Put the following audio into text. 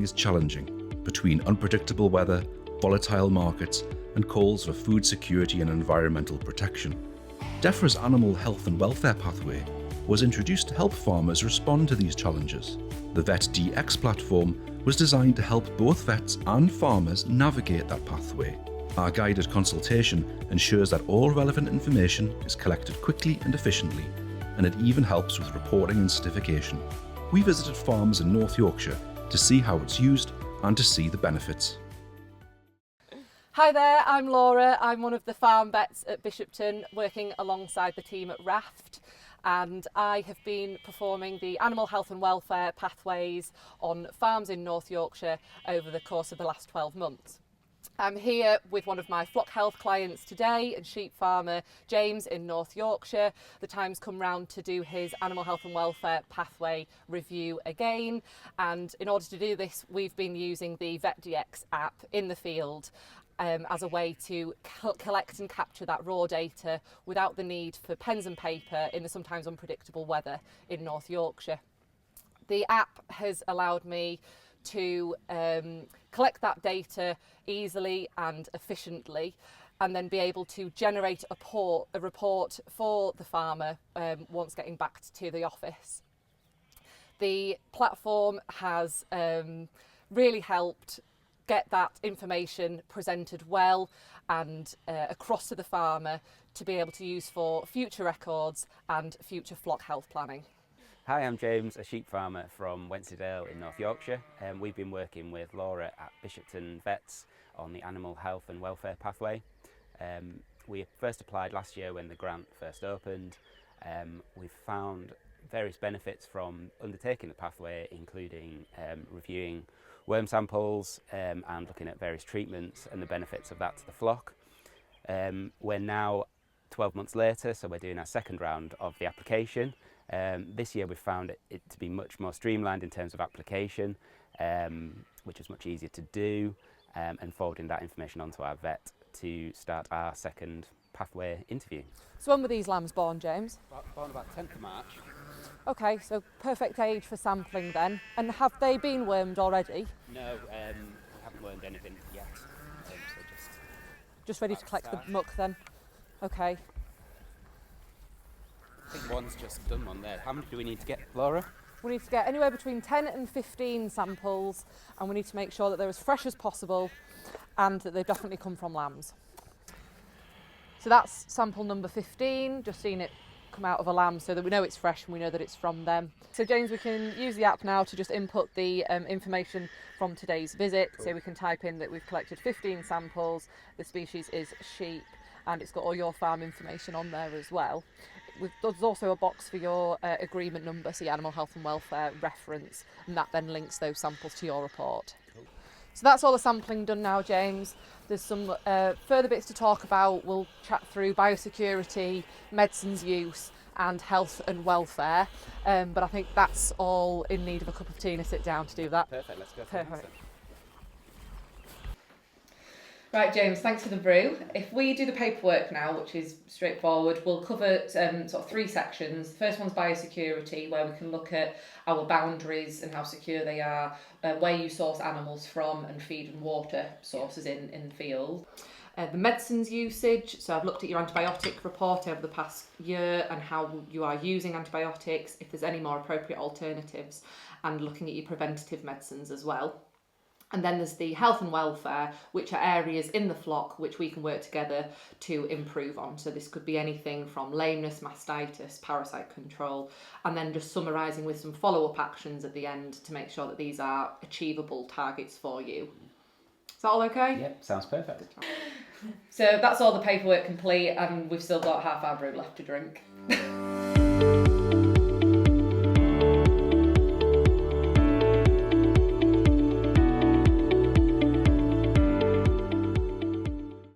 farming is challenging, between unpredictable weather, volatile markets, and calls for food security and environmental protection. DEFRA's Animal Health and Welfare Pathway was introduced to help farmers respond to these challenges. The VetDx platform was designed to help both vets and farmers navigate that pathway. Our guided consultation ensures that all relevant information is collected quickly and efficiently, and it even helps with reporting and certification. We visited farms in North Yorkshire to see how it's used and to see the benefits. Hi there, I'm Laura. I'm one of the farm vets at Bishopton, working alongside the team at Raft, and I have been performing the animal health and welfare pathways on farms in North Yorkshire over the course of the last 12 months. I'm here with one of my flock health clients today, and sheep farmer James in North Yorkshire. The time's come round to do his animal health and welfare pathway review again, and in order to do this we've been using the VetDx app in the field as a way to collect and capture that raw data without the need for pens and paper in the sometimes unpredictable weather in North Yorkshire. The app has allowed me to collect that data easily and efficiently, and then be able to generate a report for the farmer once getting back to the office. The platform has really helped get that information presented well and across to the farmer to be able to use for future records and future flock health planning. Hi, I'm James, a sheep farmer from Wensleydale in North Yorkshire. We've been working with Laura at Bishopton Vets on the animal health and welfare pathway. We first applied last year when the grant first opened. We've found various benefits from undertaking the pathway, including reviewing worm samples and looking at various treatments and the benefits of that to the flock. We're now 12 months later, so we're doing our second round of the application. This year we've found it to be much more streamlined in terms of application, which is much easier to do, and forwarding that information onto our vet to start our second pathway interview. So when were these lambs born, James? Born about 10th of March. Okay, so perfect age for sampling then. And have they been wormed already? No, we haven't wormed anything yet, so just ready to collect the muck then? Okay. I think one's just done one there. How many do we need to get, Laura? We need to get anywhere between 10 and 15 samples, and we need to make sure that they're as fresh as possible and that they've definitely come from lambs. So that's sample number 15, just seen it come out of a lamb so that we know it's fresh and we know that it's from them. So James, we can use the app now to just input the information from today's visit. Cool. So we can type in that we've collected 15 samples, the species is sheep, and it's got all your farm information on there as well. There's also a box for your agreement number, so your animal health and welfare reference, and that then links those samples to your report. Cool. So that's all the sampling done now, James. There's some further bits to talk about. We'll chat through biosecurity, medicines use, and health and welfare. But I think that's all in need of a cup of tea and a sit down to do that. Perfect, let's go. Perfect. Right, James, thanks for the brew. If we do the paperwork now, which is straightforward, we'll cover sort of three sections. The first one's biosecurity, where we can look at our boundaries and how secure they are, where you source animals from, and feed and water sources in the field. The medicines usage, so I've looked at your antibiotic report over the past year and how you are using antibiotics, if there's any more appropriate alternatives, and looking at your preventative medicines as well. And then there's the health and welfare, which are areas in the flock which we can work together to improve on. So this could be anything from lameness, mastitis, parasite control, and then just summarising with some follow-up actions at the end to make sure that these are achievable targets for you. Is that all okay? Yep, sounds perfect. So that's all the paperwork complete, and we've still got half our brew left to drink.